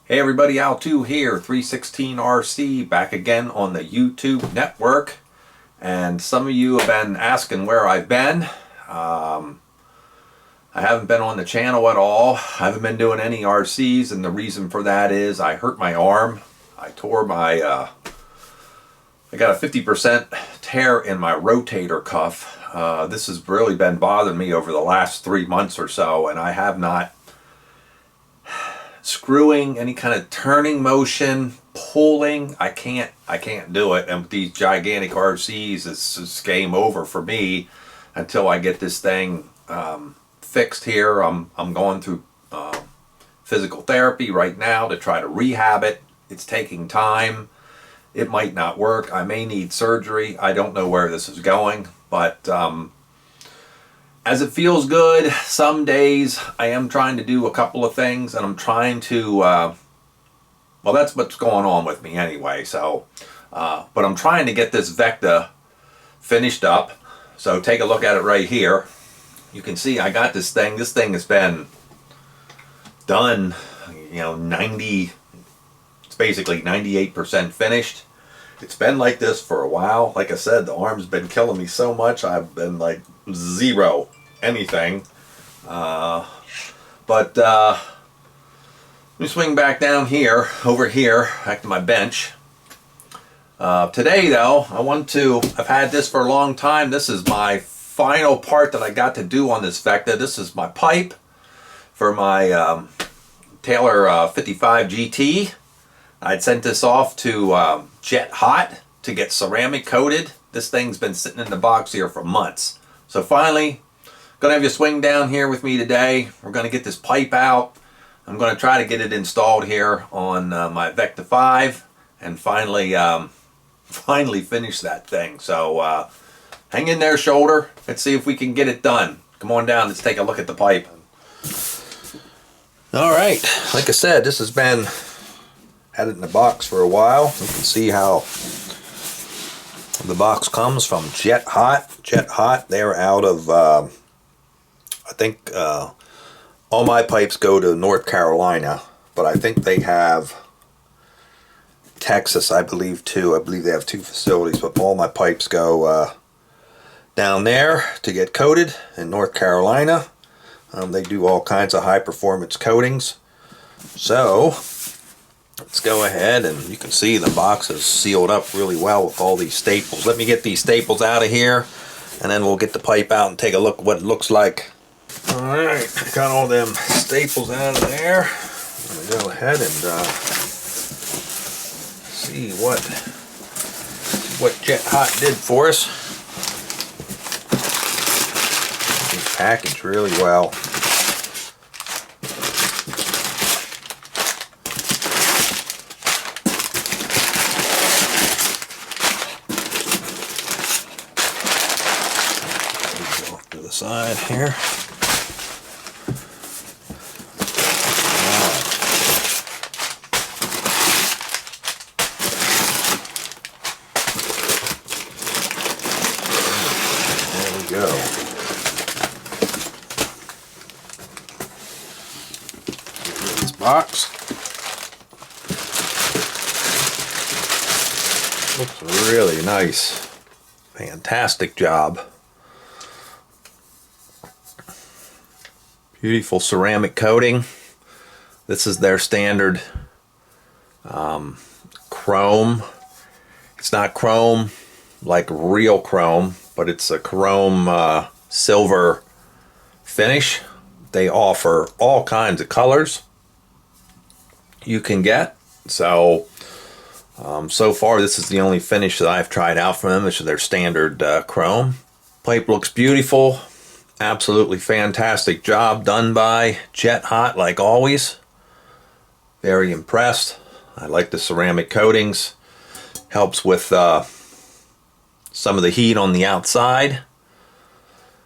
Hey everybody, Al2 here, 316RC, back again on the YouTube network. And some of you have been asking where I've been. I haven't been on the channel at all. I haven't been doing any RCs, and the reason for that is I hurt my arm. I tore my, I got a 50% tear in my rotator cuff. This has really been bothering me over the last 3 months or so, and I have not screwing, any kind of turning motion, pulling, I can't do it. And with these gigantic RCs, it's just game over for me until I get this thing fixed here. I'm going through physical therapy right now to try to rehab it. It's taking time. It might not work. I may need surgery. I don't know where this is going, but as it feels good, some days I am trying to do a couple of things, and I'm trying to, well, that's what's going on with me anyway. So, but I'm trying to get this Vekta finished up. So take a look at it right here. You can see I got this thing. This thing has been done, you know, it's basically 98% finished. It's been like this for a while. Like I said, the arm's been killing me so much. I've been like zero anything. But let me swing back down here, over here, back to my bench. Today though, I've had this for a long time. This is my final part that I got to do on this Vekta. This is my pipe for my Taylor 55 GT. I'd sent this off to Jet Hot to get ceramic coated. This thing's been sitting in the box here for months. So finally, gonna have you swing down here with me today. We're gonna get this pipe out. I'm gonna try to get it installed here on my Vekta 5 and finally finish that thing. So hang in there, shoulder. Let's see if we can get it done. Come on down, let's take a look at the pipe. All right, like I said, this has been had it in the box for a while. You can see how the box comes from Jet Hot. Jet Hot, they're out of, I think all my pipes go to North Carolina, but I think they have Texas, I believe, too. I believe they have 2 facilities, but all my pipes go down there to get coated in North Carolina. They do all kinds of high performance coatings. So let's go ahead, and you can see the box is sealed up really well with all these staples. Let me get these staples out of here, and then we'll get the pipe out and take a look at what it looks like. Alright, got all them staples out of there. I'm going to go ahead and see what Jet Hot did for us. It's packaged really well. Side here. There we go. This box looks really nice. Fantastic job. Beautiful ceramic coating. This is their standard chrome. It's not chrome like real chrome, but it's a chrome silver finish. They offer all kinds of colors you can get. So so far this is the only finish that I've tried out from them, which is their standard chrome. Pipe looks beautiful. Absolutely fantastic job done by Jet Hot, like always. Very impressed. I like the ceramic coatings. Helps with some of the heat on the outside.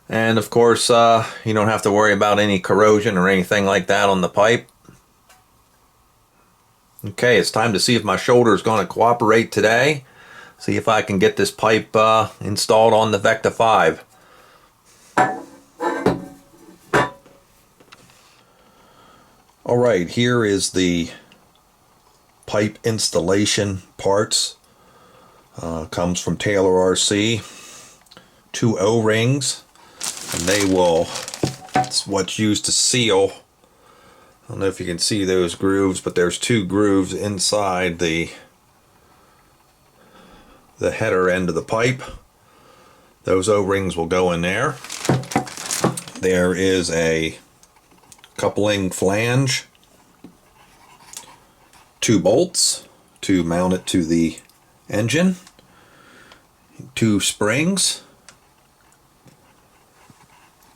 And of course, you don't have to worry about any corrosion or anything like that on the pipe. Okay, it's time to see if my shoulder is going to cooperate today. See if I can get this pipe installed on the Vekta 5. Alright, here is the pipe installation parts. Comes from Taylor RC. 2 O-rings, and it's what's used to seal. I don't know if you can see those grooves, but there's 2 grooves inside the header end of the pipe. Those O-rings will go in there. There is a coupling flange, 2 bolts to mount it to the engine, 2 springs,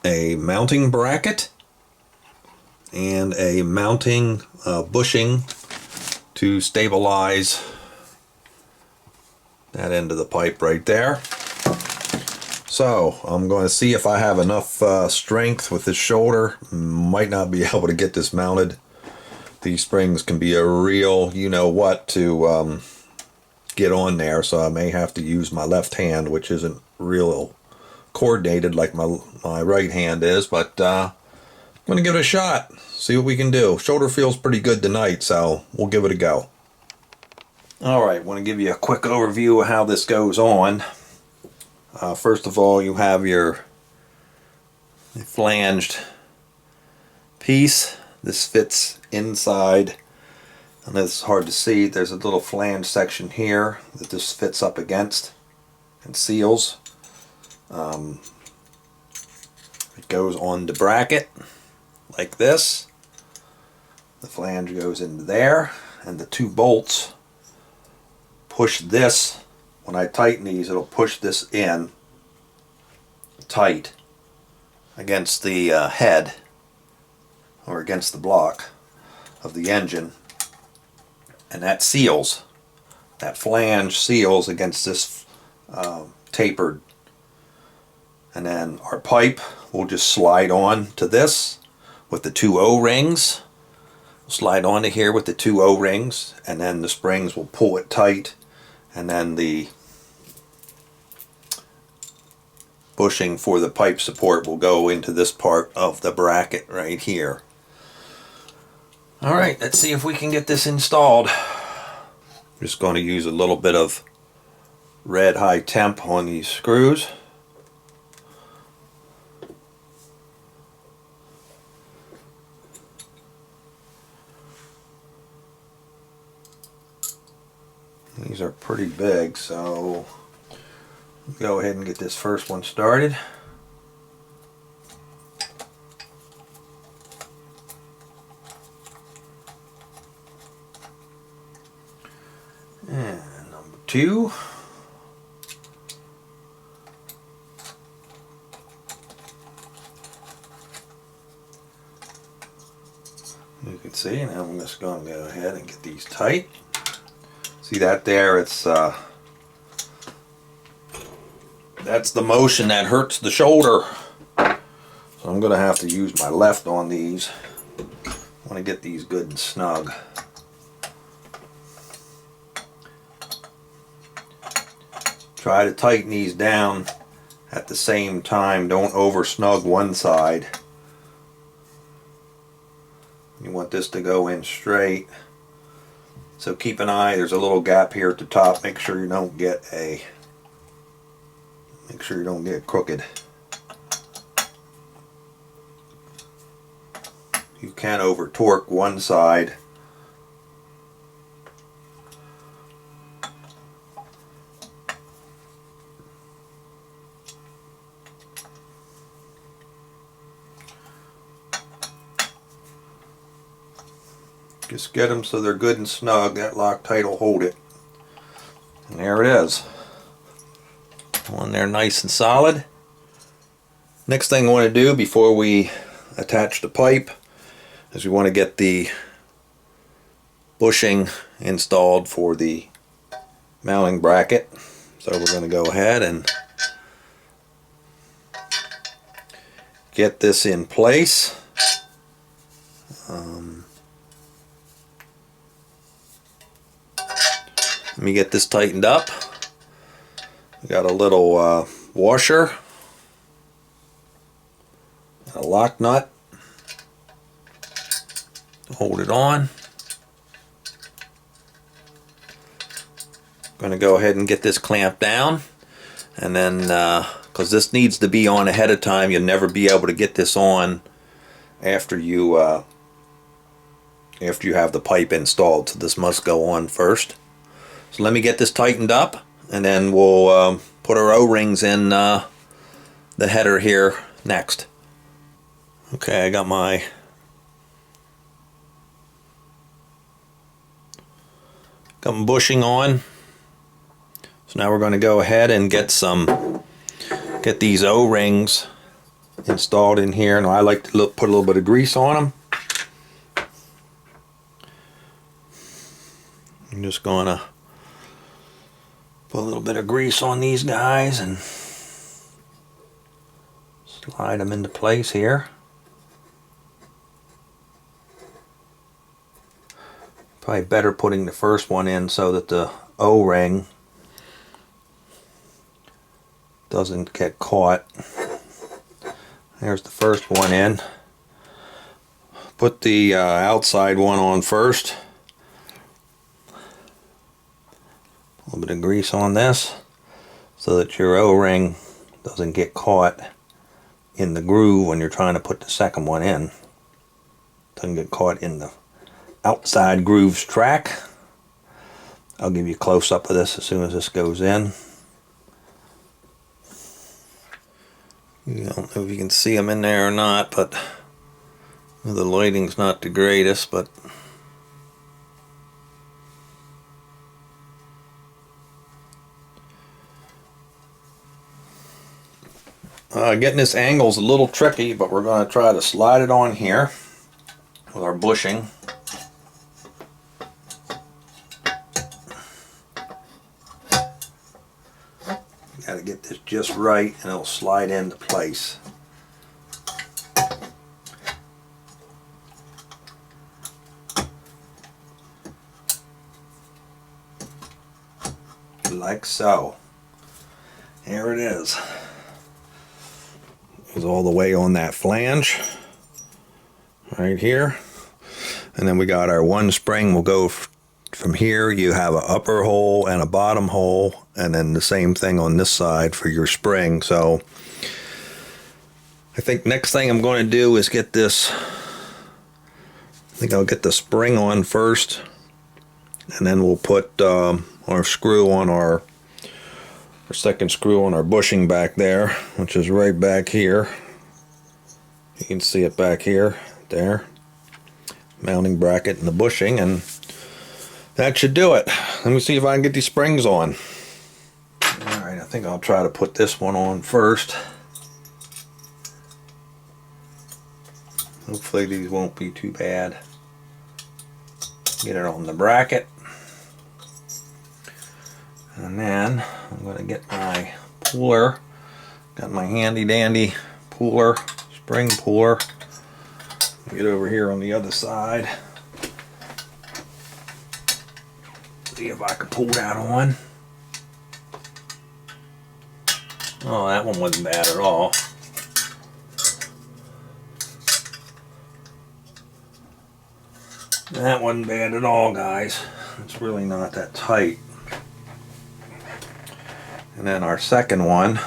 a mounting bracket, and a mounting bushing to stabilize that end of the pipe right there. So I'm going to see if I have enough strength with this shoulder. Might not be able to get this mounted. These springs can be a real you-know-what to get on there, so I may have to use my left hand, which isn't real coordinated like my right hand is, but I'm going to give it a shot. See what we can do. Shoulder feels pretty good tonight, so we'll give it a go. Alright, I want to give you a quick overview of how this goes on. First of all, you have your flanged piece. This fits inside, and it's hard to see. There's a little flange section here that this fits up against and seals. It goes on the bracket like this. The flange goes into there, and the 2 bolts push this. When I tighten these, it'll push this in tight against the head, or against the block of the engine, and that seals. That flange seals against this tapered, and then our pipe will just slide on to this with the 2 O-rings. Slide onto here with the 2 O-rings, and then the springs will pull it tight, and then the bushing for the pipe support will go into this part of the bracket right here. Alright, let's see if we can get this installed. I'm just going to use a little bit of red high temp on these screws. These are pretty big, so go ahead and get this first one started. And number 2. You can see, now I'm just going to go ahead and get these tight. See that there? It's that's the motion that hurts the shoulder. So I'm going to have to use my left on these. I want to get these good and snug. Try to tighten these down at the same time. Don't over snug one side. You want this to go in straight. So keep an eye, there's a little gap here at the top. Make sure you don't get crooked. You can over torque one side. Just get them so they're good and snug. That Loctite will hold it. And there it is. On there nice and solid. Next thing I want to do before we attach the pipe is we want to get the bushing installed for the mounting bracket. So we're going to go ahead and get this in place. Let me get this tightened up. We got a little washer, a lock nut to hold it on. Going to go ahead and get this clamped down, and then because this needs to be on ahead of time, you'll never be able to get this on after you have the pipe installed. So this must go on first. So let me get this tightened up, and then we'll put our O-rings in the header here next. Okay, I got my bushing on. So now we're going to go ahead and get these O-rings installed in here. And I like to put a little bit of grease on them. I'm just going to put a little bit of grease on these guys and slide them into place here. Probably better putting the first one in so that the O-ring doesn't get caught. There's the first one in. Put the outside one on first. A little bit of grease on this so that your O-ring doesn't get caught in the groove when you're trying to put the second one in. Doesn't get caught in the outside grooves track. I'll give you a close-up of this as soon as this goes in. I don't know if you can see them in there or not, but the lighting's not the greatest, but getting this angle's a little tricky, but we're going to try to slide it on here with our bushing. Got to get this just right and it'll slide into place. Like so. Here it is. It's all the way on that flange right here. And then we got our one spring. We'll go from here. You have an upper hole and a bottom hole, and then the same thing on this side for your spring. So I think next thing I'm going to do is get this, I think I'll get the spring on first, and then we'll put our screw on our second screw on our bushing back there, which is right back here. You can see it back here, there. Mounting bracket and the bushing, and that should do it. Let me see if I can get these springs on. Alright, I think I'll try to put this one on first. Hopefully these won't be too bad. Get it on the bracket. And then I'm going to get my puller. Got my handy dandy puller, spring puller. Get over here on the other side. See if I can pull that on. Oh, that one wasn't bad at all. That wasn't bad at all, guys. It's really not that tight. And then our second one.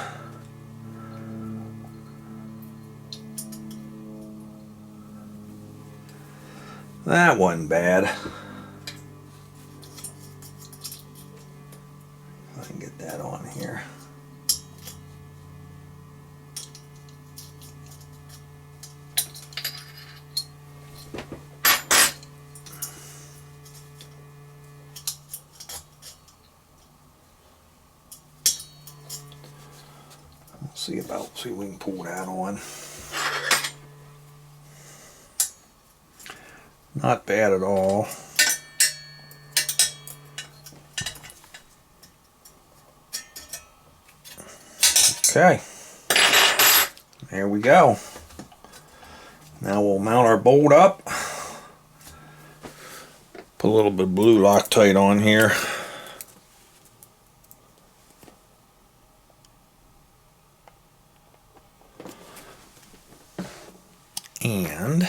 That wasn't bad. I can get that on here. See if we can pull that on. Not bad at all. Okay, there we go. Now we'll mount our bolt up. Put a little bit of blue Loctite on here. And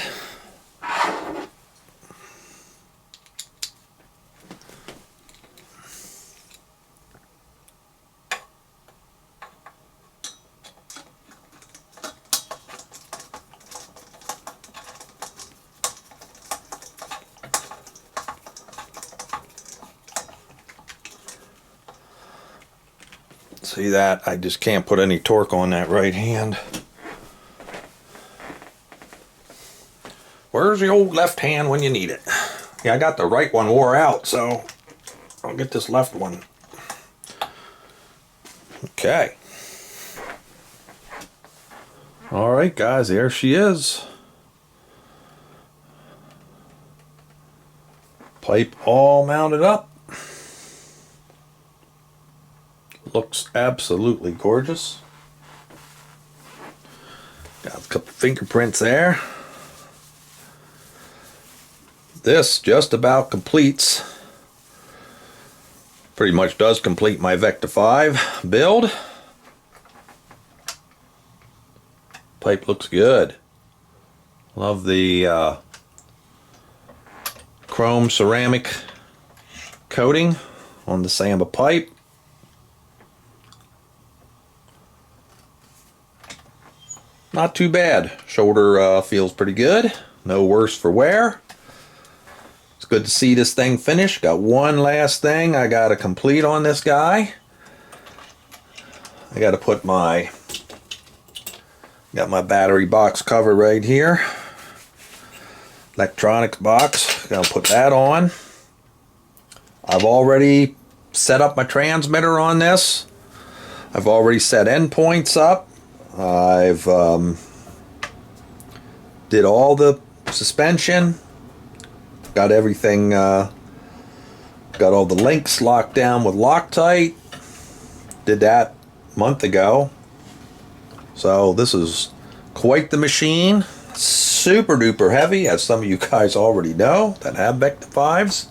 See that? I just can't put any torque on that right hand. Where's the old left hand when you need it? Yeah, I got the right one wore out, so I'll get this left one. Okay. Alright guys, there she is. Pipe all mounted up. Looks absolutely gorgeous. Got a couple fingerprints there. This just about completes, pretty much does complete my Vekta 5 build. Pipe looks good. Love the chrome ceramic coating on the Samba pipe. Not too bad. Shoulder feels pretty good. No worse for wear. It's good to see this thing finished. Got one last thing I got to complete on this guy. I got to put my, got my battery box cover right here. Electronics box. Got to put that on. I've already set up my transmitter on this. I've already set endpoints up. I've did all the suspension. Got everything, got all the links locked down with Loctite. Did that a month ago. So this is quite the machine. Super duper heavy, as some of you guys already know that have Vekta 5s.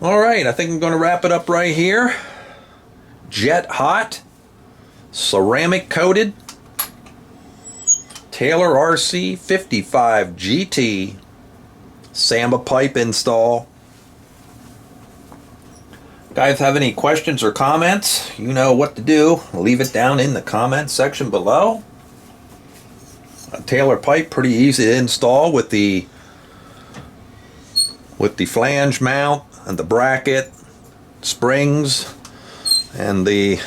Alright, I think I'm going to wrap it up right here. Jet hot, ceramic coated, Taylor RC 55 GT Samba pipe install. Guys, have any questions or comments? You know what to do. Leave it down in the comments section below. A Taylor pipe, pretty easy to install with the flange mount and the bracket, springs, and the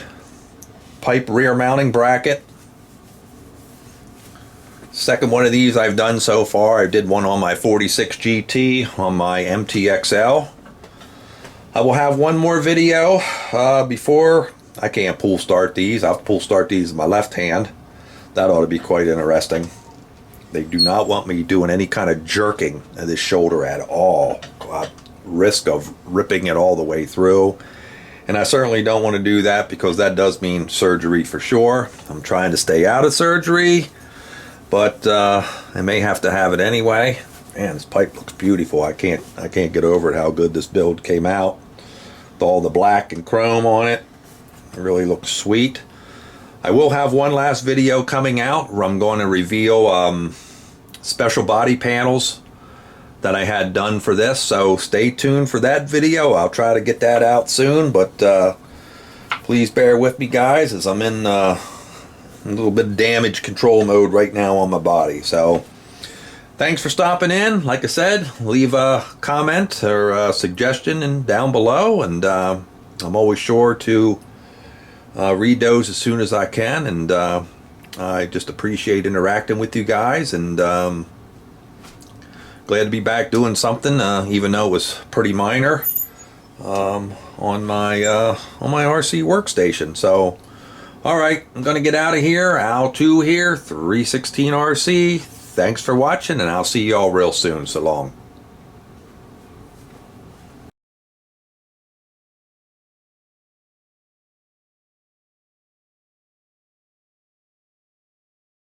pipe rear mounting bracket. Second one of these I've done so far. I did one on my 46 GT on my MTXL. I will have one more video before. I can't pull start these. I'll pull start these with my left hand. That ought to be quite interesting. They do not want me doing any kind of jerking of this shoulder at all. Risk of ripping it all the way through. And I certainly don't want to do that because that does mean surgery for sure. I'm trying to stay out of surgery, but I may have to have it anyway. Man, this pipe looks beautiful. I can't get over it how good this build came out. With all the black and chrome on it. It really looks sweet. I will have one last video coming out where I'm going to reveal special body panels that I had done for this, so stay tuned for that video. I'll try to get that out soon, but please bear with me guys as I'm in a little bit of damage control mode right now on my body. So thanks for stopping in. Like I said, leave a comment or a suggestion down below, and I'm always sure to read those as soon as I can, and I just appreciate interacting with you guys, and glad to be back doing something, even though it was pretty minor, on my RC workstation. So, all right, I'm gonna get out of here. Al2 here, 316 RC. Thanks for watching, and I'll see y'all real soon. So long.